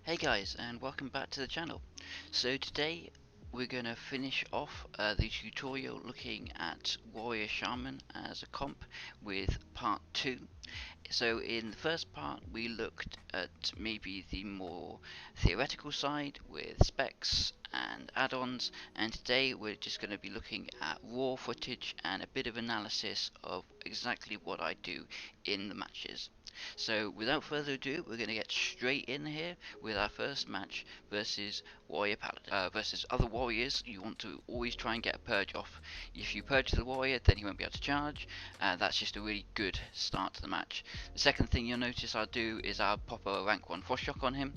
Hey guys, and welcome back to the channel. So today we're going to finish off the tutorial looking at Warrior Shaman as a comp with part 2. So in the first part we looked at maybe the more theoretical side with specs and add-ons, and today we're just going to be looking at raw footage and a bit of analysis of exactly what I do in the matches. So without further ado, we're going to get straight in here with our first match versus Warrior Paladin. Versus other warriors, you want to always try and get a purge off. If you purge the warrior, then he won't be able to charge. That's just a really good start to the match. The second thing you'll notice I'll do is I'll pop a rank 1 frost shock on him.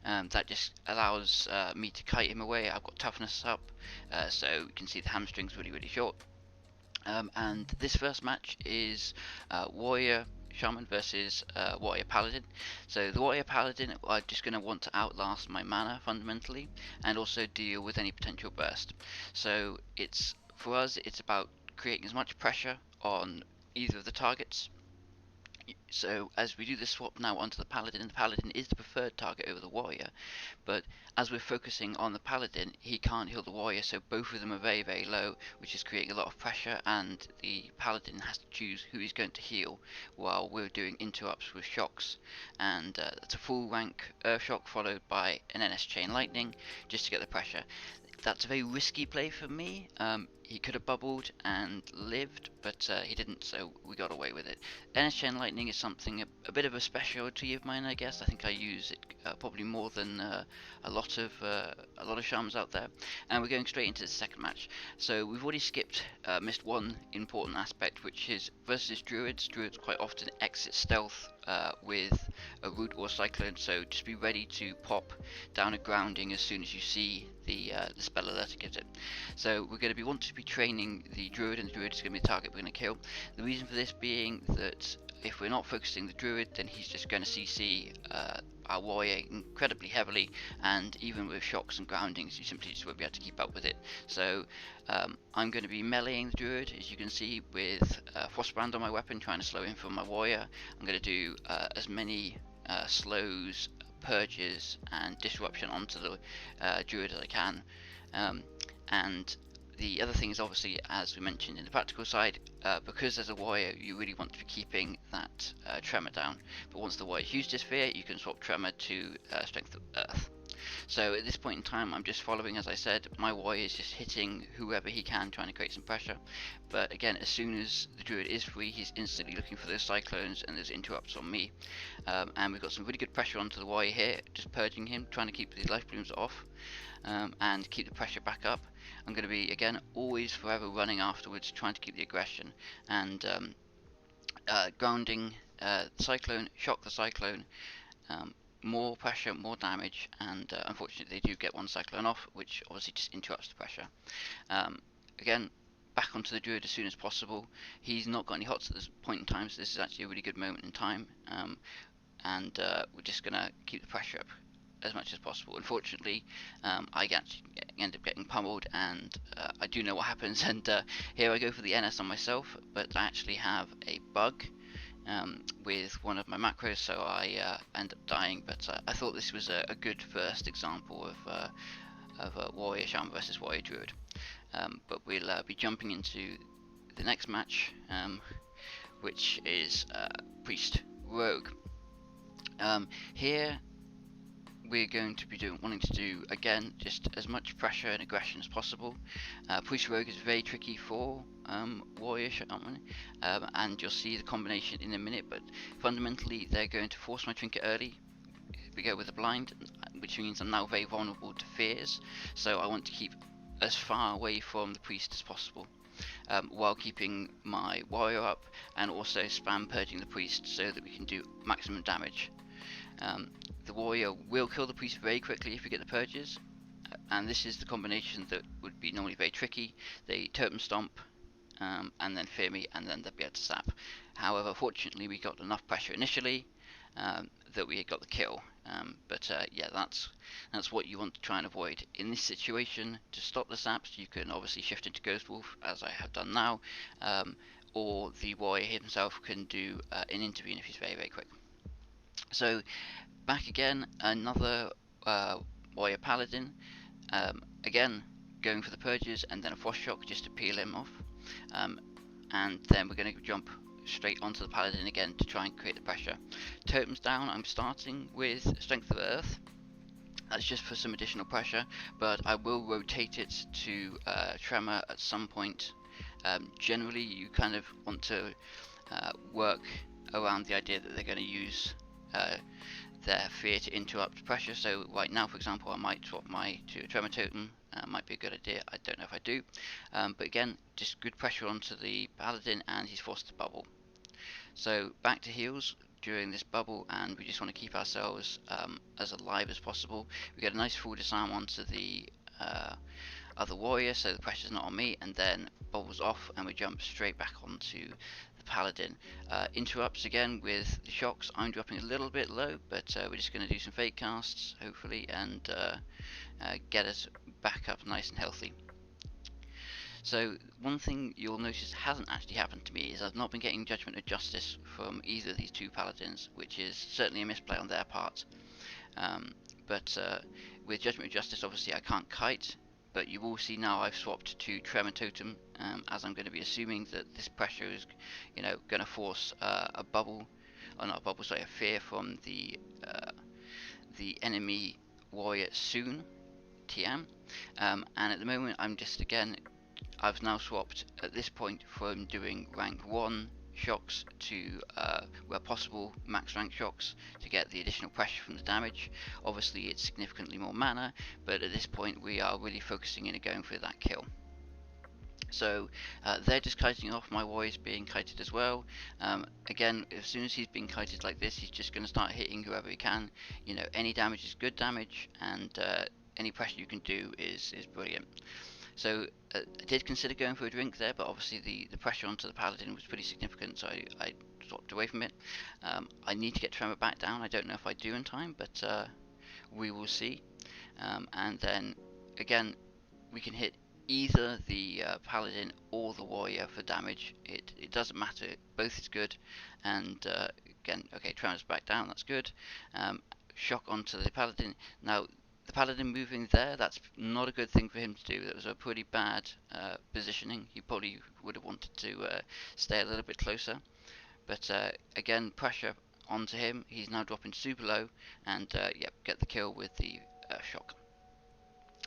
That just allows me to kite him away. I've got toughness up, so you can see the hamstring's really short. And this first match is Warrior Shaman versus Warrior Paladin. So the Warrior Paladin are just going to want to outlast my mana fundamentally, and also deal with any potential burst. So for us, it's about creating as much pressure on either of the targets. So as we do the swap now onto the Paladin is the preferred target over the Warrior, but as we're focusing on the Paladin, he can't heal the Warrior, so both of them are very low, which is creating a lot of pressure, and the Paladin has to choose who he's going to heal while we're doing interrupts with shocks. And that's a full rank Earth Shock followed by an NS Chain Lightning just to get the pressure. That's a very risky play for me. He could have bubbled and lived, but he didn't, so we got away with it. NS Chain Lightning is something a bit of a specialty of mine, I guess. I think I use it probably more than a lot of Shams out there. And we're going straight into the second match. So we've already missed one important aspect, which is versus Druids. Druids quite often exit stealth with a root or cyclone, so just be ready to pop down a grounding as soon as you see the spell alert gives it. So we're going to want to be training the Druid, and the Druid is going to be the target we're going to kill. The reason for this being that if we're not focusing the Druid, then he's just going to CC our Warrior incredibly heavily, and even with shocks and groundings you simply just won't be able to keep up with it. So I'm going to be meleeing the Druid, as you can see, with Frostbrand on my weapon, trying to slow him from my Warrior. I'm going to do as many slows, purges and disruption onto the Druid as I can. And the other thing is, obviously, as we mentioned in the practical side, because as a warrior you really want to be keeping that tremor down, but once the warrior's used his fear, you can swap tremor to strength of earth. So at this point in time I'm just following, as I said, my warrior is just hitting whoever he can, trying to create some pressure. But again, as soon as the Druid is free, he's instantly looking for those cyclones and those interrupts on me. And we've got some really good pressure onto the warrior here, just purging him, trying to keep these life blooms off. And keep the pressure back up. I'm going to be, again, always forever running afterwards, trying to keep the aggression, and grounding cyclone, shock the cyclone, more pressure, more damage, and unfortunately they do get one cyclone off, which obviously just interrupts the pressure. Again, back onto the Druid as soon as possible. He's not got any hots at this point in time, so this is actually a really good moment in time, and we're just going to keep the pressure up as much as possible. Unfortunately, I actually end up getting pummeled, and I do know what happens, and here I go for the NS on myself, but I actually have a bug with one of my macros, so I end up dying. But I thought this was a good first example of Warrior Sham versus Warrior Druid. But we'll be jumping into the next match, which is Priest Rogue. Here we're going to be wanting to do, again, just as much pressure and aggression as possible. Priest Rogue is very tricky for Warrior Shaman, and you'll see the combination in a minute, but fundamentally they're going to force my trinket early. We go with a blind, which means I'm now very vulnerable to fears, so I want to keep as far away from the priest as possible, while keeping my warrior up, and also spam purging the priest so that we can do maximum damage. The warrior will kill the priest very quickly if we get the purges, and this is the combination that would be normally very tricky. They totem stomp, and then fear me, and then they'll be able to sap. However, fortunately we got enough pressure initially that we got the kill. But yeah, that's what you want to try and avoid in this situation. To stop the saps, you can obviously shift into Ghost Wolf, as I have done now, or the warrior himself can do an intervene if he's very quick. So back again, another Warrior Paladin. Again, going for the purges and then a frost shock just to peel him off. And then we're going to jump straight onto the Paladin again to try and create the pressure. Totems down, I'm starting with Strength of Earth. That's just for some additional pressure, but I will rotate it to Tremor at some point. Generally, you kind of want to work around the idea that they're going to use their fear to interrupt pressure. So right now, for example, I might swap my to a Tremor Totem. Might be a good idea. I don't know if I do. But again, just good pressure onto the Paladin, and he's forced to bubble. So back to heals during this bubble, and we just want to keep ourselves as alive as possible. We get a nice full disarm onto the other warrior, so the pressure's not on me, and then bubbles off, and we jump straight back onto the Paladin. Interrupts again with the shocks. I'm dropping a little bit low, but we're just going to do some fake casts, hopefully, and get us back up nice and healthy. So one thing you'll notice hasn't actually happened to me is I've not been getting Judgment of Justice from either of these two Paladins, which is certainly a misplay on their part. But with Judgment of Justice, obviously I can't kite, but you will see now I've swapped to Tremor Totem, as I'm going to be assuming that this pressure is, going to force a bubble, or not a bubble, sorry, a fear from the enemy warrior soon, TM. And at the moment I'm just, again, I've now swapped at this point from doing rank 1 shocks to, where possible, max rank shocks to get the additional pressure from the damage. Obviously it's significantly more mana, but at this point we are really focusing in and going for that kill. So they're just kiting off, my warrior's being kited as well. Again, as soon as he's being kited like this, he's just going to start hitting whoever he can. Any damage is good damage, and any pressure you can do is brilliant. So I did consider going for a drink there, but obviously the pressure onto the Paladin was pretty significant, so I swapped away from it. I need to get Tremor back down. I don't know if I do in time, but we will see. And then again, we can hit either the Paladin or the Warrior for damage. It doesn't matter, both is good. And again, okay, Tremor's back down, that's good. Shock onto the Paladin. Now, the Paladin moving there, that's not a good thing for him to do. That was a pretty bad positioning. He probably would have wanted to stay a little bit closer. But again, pressure onto him. He's now dropping super low, and yep, get the kill with the shock.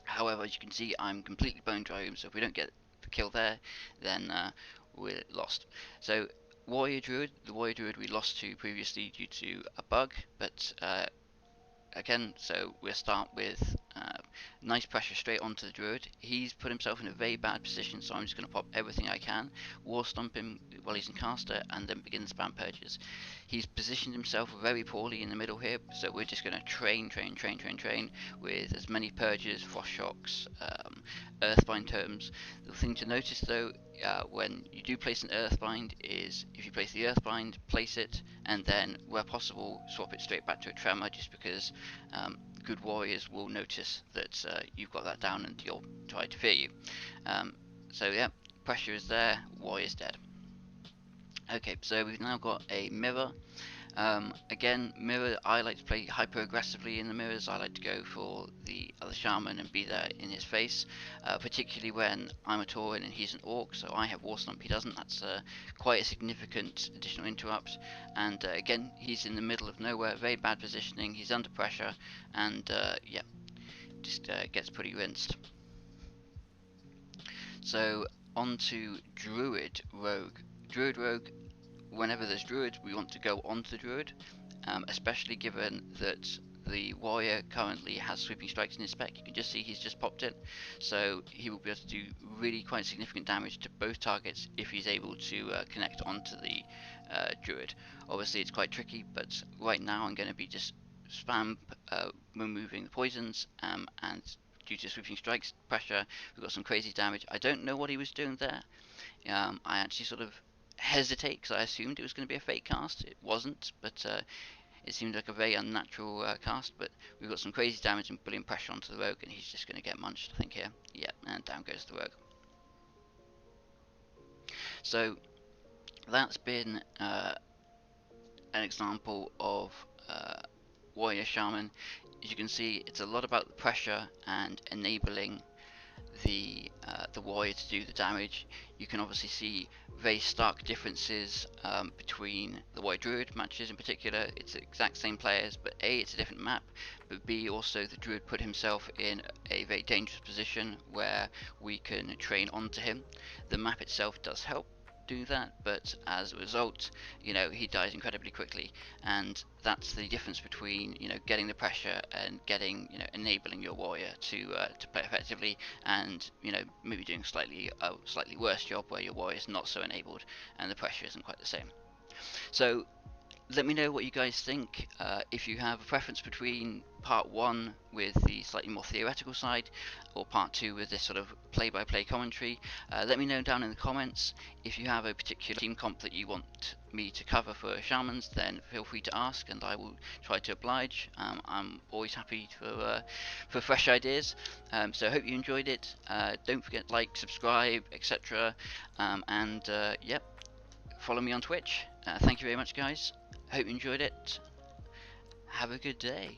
However, as you can see, I'm completely bone dry him, so if we don't get the kill there, then we're lost. So Warrior Druid, the Warrior Druid we lost to previously due to a bug, but again, so we'll start with nice pressure straight onto the Druid. He's put himself in a very bad position, so I'm just going to pop everything I can, War Stomp him while he's in caster, and then begin the spam purges. He's positioned himself very poorly in the middle here, so we're just going to train with as many purges, frost shocks, earthbind totems. The thing to notice though, when you do place an earthbind, is if you place the earthbind, place it, and then where possible swap it straight back to a tremor, just because good warriors will notice that you've got that down and you'll try to fear you. So yeah, pressure is there, warrior's dead. Okay, so we've now got a mirror. Again, mirror, I like to play hyper aggressively in the mirrors. I like to go for the other shaman and be there in his face, particularly when I'm a Tauren and he's an orc, so I have War Stomp, he doesn't. That's quite a significant additional interrupt. And again, he's in the middle of nowhere, very bad positioning, he's under pressure, and yeah, just gets pretty rinsed. So on to Druid Rogue. Druid Rogue, whenever there's Druid, we want to go onto the Druid, especially given that the Warrior currently has Sweeping Strikes in his spec. You can just see he's just popped it, so he will be able to do really quite significant damage to both targets if he's able to connect onto the Druid. Obviously it's quite tricky, but right now I'm going to be just spam removing the poisons, and due to Sweeping Strikes pressure, we've got some crazy damage. I don't know what he was doing there. I actually sort of hesitate because I assumed it was going to be a fake cast. It wasn't, but it seemed like a very unnatural cast. But we've got some crazy damage and brilliant pressure onto the rogue, and he's just going to get munched, I think, here. Yeah, and down goes the rogue. So that's been an example of Warrior Shaman, as you can see, it's a lot about the pressure and enabling the warrior to do the damage. You can obviously see very stark differences between the Warrior Druid matches in particular. It's the exact same players, but A, it's a different map, but B, also the Druid put himself in a very dangerous position where we can train onto him. The map itself does help do that, but as a result, you know, he dies incredibly quickly, and that's the difference between, you know, getting the pressure and getting, you know, enabling your warrior to play effectively, and, you know, maybe doing a slightly worse job where your warrior is not so enabled and the pressure isn't quite the same. So let me know what you guys think. If you have a preference between part 1 with the slightly more theoretical side, or part 2 with this sort of play-by-play commentary, let me know down in the comments. If you have a particular team comp that you want me to cover for Shamans, then feel free to ask and I will try to oblige. I'm always happy for fresh ideas, so I hope you enjoyed it. Don't forget to like, subscribe, etc. Yep, follow me on Twitch. Thank you very much, guys. Hope you enjoyed it. Have a good day.